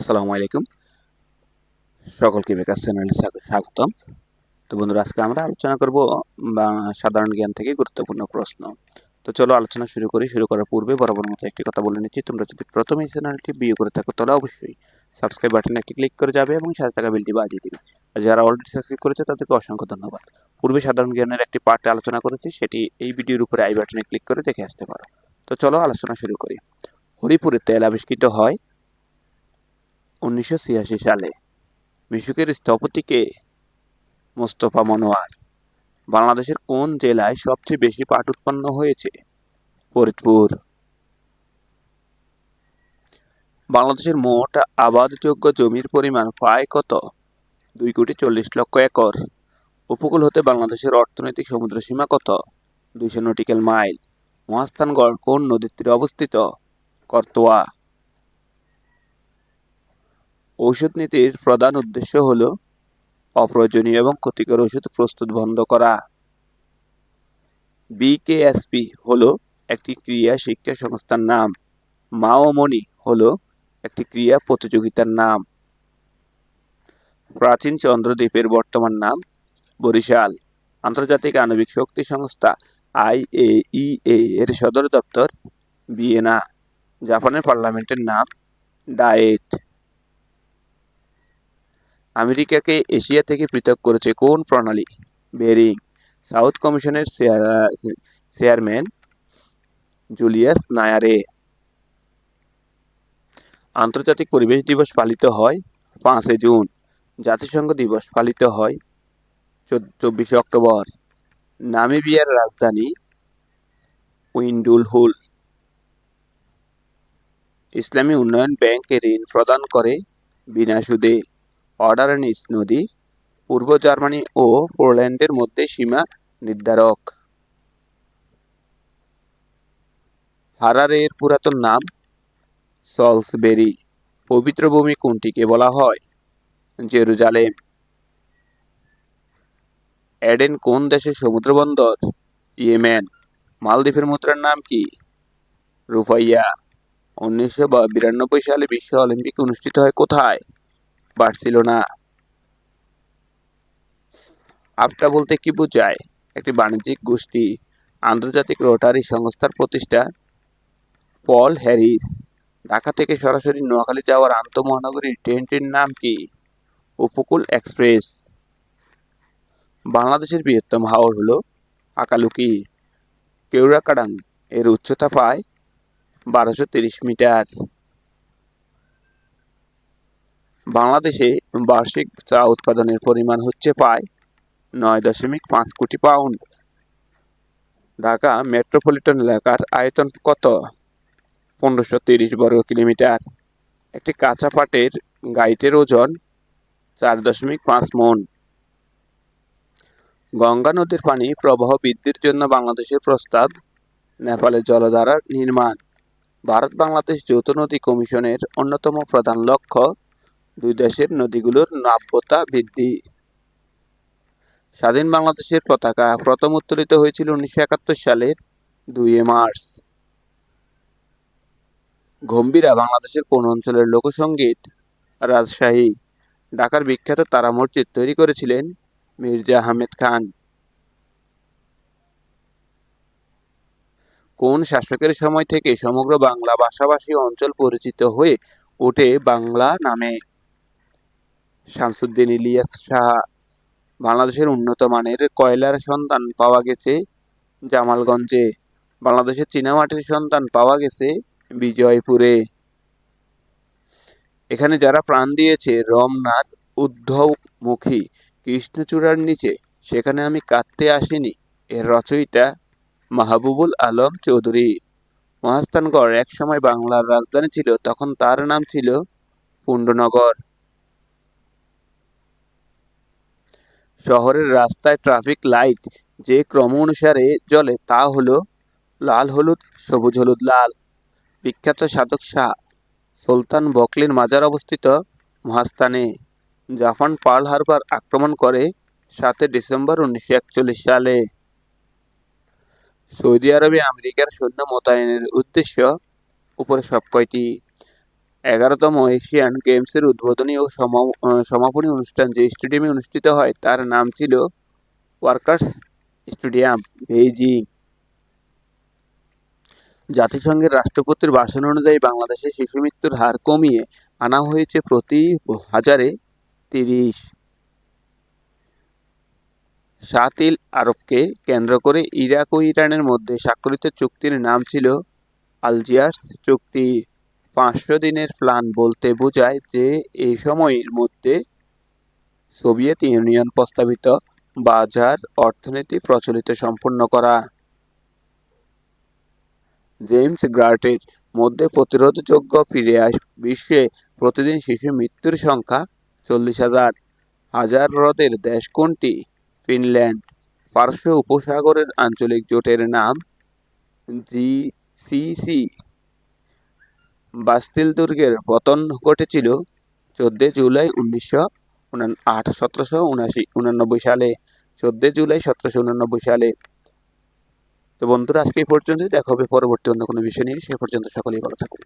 আসসালামু আলাইকুম। সকলকে বেকার চ্যানেলে স্বাগতম। তো বন্ধুরা, আজকে আমরা আলোচনা করব সাধারণ জ্ঞান থেকে গুরুত্বপূর্ণ প্রশ্ন। তো চলো আলোচনা শুরু করি। শুরু করার পূর্বে বরাবর মতো একটি কথা বলে নিচ্ছি, তোমরা যদি প্রথমে এই চ্যানেলটি ভিউ করে থাকো তাহলে অবশ্যই সাবস্ক্রাইব বাটনে একটি ক্লিক করে যাবে এবং সাথে থাকা বেলটি বাজিয়ে দিবে। আর যারা অলরেডি সাবস্ক্রাইব করেছে তাদেরকে অসংখ্য ধন্যবাদ। পূর্বে সাধারণ জ্ঞানের একটি পার্টে আলোচনা করেছি, সেটি এই ভিডিওর উপরে আই বাটনে ক্লিক করে দেখে আসতে পারো। তো চলো আলোচনা শুরু করি। হরিপুরে তেল আবিষ্কৃত হয় 1986 সালে। মিশুকের স্থপতি কে? মোস্তফা মনোয়ার। বাংলাদেশের কোন জেলায় সবচেয়ে বেশি পাট উৎপন্ন হয়েছে? ফরিদপুর। বাংলাদেশের মোট আবাদযোগ্য জমির পরিমাণ প্রায় কত? 2,40,00,000 একর। উপকূল হতে বাংলাদেশের অর্থনৈতিক সমুদ্রসীমা কত? 200 নটিক্যাল মাইল। মহাস্থানগড় কোন নদীর তীরে অবস্থিত? করতোয়া। ঔষধ নীতির প্রধান উদ্দেশ্য হল অপ্রয়োজনীয় এবং ক্ষতিকর ওষুধ প্রস্তুত বন্ধ করা। বিকেএসপি হলো একটি ক্রীড়া শিক্ষা সংস্থার নাম। মাওমনি হলো একটি ক্রীড়া প্রতিযোগিতার নাম। প্রাচীন চন্দ্রদ্বীপের বর্তমান নাম বরিশাল। আন্তর্জাতিক আণবিক শক্তি সংস্থা IAEA এর সদর দপ্তর ভিয়েনা। জাপানের পার্লামেন্টের নাম ডায়েট। আমেরিকাকে এশিয়া থেকে পৃথক করেছে কোন প্রণালী? বেরিং। সাউথ কমিশনের চেয়ারম্যান জুলিয়াস নায়ারে। আন্তর্জাতিক পরিবেশ দিবস পালিত হয় 5 জুন। জাতিসংঘ দিবস পালিত হয় 24 অক্টোবর। নামিবিয়ার রাজধানী উইন্ডুলহুল। ইসলামী উন্নয়ন ব্যাংক ঋণ প্রদান করে বিনা সুদে। অর্ডারনিস নদী পূর্ব জার্মানি ও পোল্যান্ডের মধ্যে সীমা নির্ধারক। হারারের পুরাতন নাম সলসবেরি। পবিত্র ভূমি কোনটিকে বলা হয়? জেরুজালেম। এডেন কোন দেশের সমুদ্রবন্দর? ইয়েমেন। মালদ্বীপের মুদ্রার নাম কি? রুপাইয়া। 1992 সালে বিশ্ব অলিম্পিক অনুষ্ঠিত হয় কোথায়? বার্সেলোনা। আপটা বলতে কি বোঝায়? একটি বাণিজ্যিক গোষ্ঠী। আন্তর্জাতিক রোটারি সংস্থার প্রতিষ্ঠা পল হ্যারিস। ঢাকা থেকে সরাসরি নোয়াখালী যাওয়ার আন্তঃমহানগরী ট্রেনটির নাম কি? উপকূল এক্সপ্রেস। বাংলাদেশের বৃহত্তম হাওর হলো আকালুকি। কেওড়াকাটাং এর উচ্চতা প্রায় 1230 মিটার। বাংলাদেশে বার্ষিক চা উৎপাদনের পরিমাণ হচ্ছে প্রায় 9.5 কোটি পাউন্ড। ঢাকা মেট্রোপলিটন এলাকার আয়তন কত? 1530 বর্গ কিলোমিটার। একটি কাঁচা পাটের গাইটের ওজন 4.5 মণ। গঙ্গা নদীর পানি প্রবাহ বৃদ্ধির জন্য বাংলাদেশের প্রস্তাব নেপালে জলধারা নির্মাণ। ভারত বাংলাদেশ যৌথ নদী কমিশনের অন্যতম প্রধান লক্ষ্য দুই দেশের নদীগুলোর নাব্যতা বৃদ্ধি। স্বাধীন বাংলাদেশের পতাকা প্রথম উত্তোলিত হয়েছিল 1971 সালের 2 মার্চ। গম্ভীরা বাংলাদেশের কোন অঞ্চলের লোকসঙ্গীত? রাজশাহী। ঢাকার বিখ্যাত তারা মসজিদ তৈরি করেছিলেন মির্জা আহমেদ খান। কোন শাসকের সময় থেকে সমগ্র বাংলা ভাষাভাষী অঞ্চল পরিচিত হয়ে ওঠে বাংলা নামে? শামসুদ্দিন ইলিয়াস শাহ। বাংলাদেশের উন্নত মানের কয়লার সন্ধান পাওয়া গেছে জামালগঞ্জে। বাংলাদেশের চীনামাটির সন্ধান পাওয়া গেছে বিজয়পুরে। এখানে যারা প্রাণ দিয়েছে রমনার ঊর্ধ্বমুখী কৃষ্ণচূড়ার নিচে, সেখানে আমি কাঁদতে আসিনি এর রচয়িতা মাহবুবুল আলম চৌধুরী। মহাস্থানগড় একসময় বাংলার রাজধানী ছিল, তখন তার নাম ছিল পুণ্ডনগর। শহরের রাস্তায় ট্রাফিক লাইট যে ক্রম অনুসারে জ্বলে তা হলো লাল হলুদ, সবুজ হলুদ লাল। বিখ্যাত সাধক শাহ সুলতান বকলীর মাজার অবস্থিত মহাস্থানে। জাপান পার্ল হারবার আক্রমণ করে 7 ডিসেম্বর 1941 সালে। সৌদি আরবে আমেরিকার সৈন্য মোতায়েনের উদ্দেশ্য উপরে সব কয়টি? 11তম এশিয়ান গেমসের উদ্বোধনী ও সমাপনী অনুষ্ঠান যে স্টেডিয়ামে অনুষ্ঠিত হয় তার নাম ছিল ওয়ার্কার্স স্টেডিয়াম, বেইজিং। জাতিসংঘের রাষ্ট্রপতির ভাষণ অনুযায়ী বাংলাদেশে শিশু মৃত্যুর হার কমিয়ে আনা হয়েছে প্রতি 1000-এ 30। 7 আরবকে কেন্দ্র করে ইরাক ও ইরানের মধ্যে স্বাক্ষরিত চুক্তির নাম ছিল আলজিয়ার্স চুক্তি। 500 দিনের প্ল্যান বলতে বোঝায় যে এই সময়ের মধ্যে সোভিয়েত ইউনিয়ন প্রস্তাবিত বাজার অর্থনীতি প্রচলিত সম্পূর্ণ করা। জেমস গ্রার্টের মধ্যে প্রতিরোধযোগ্য ফিরে বিশ্বে প্রতিদিন শিশু মৃত্যুর সংখ্যা 40,000। হাজার হ্রদের দেশ কোনটি? ফিনল্যান্ড। পারস্য উপসাগরের আঞ্চলিক জোটের নাম জিসিসি। বাস্তিল দুর্গের পতন ঘটেছিল 14 জুলাই 1799 সালে। 14 জুলাই 1799 সালে। তো বন্ধুরা, আজকে এই পর্যন্তই। দেখা হবে পরবর্তী অন্য কোনো বিষয় নিয়ে। সে পর্যন্ত সকলেই ভালো থাকুন।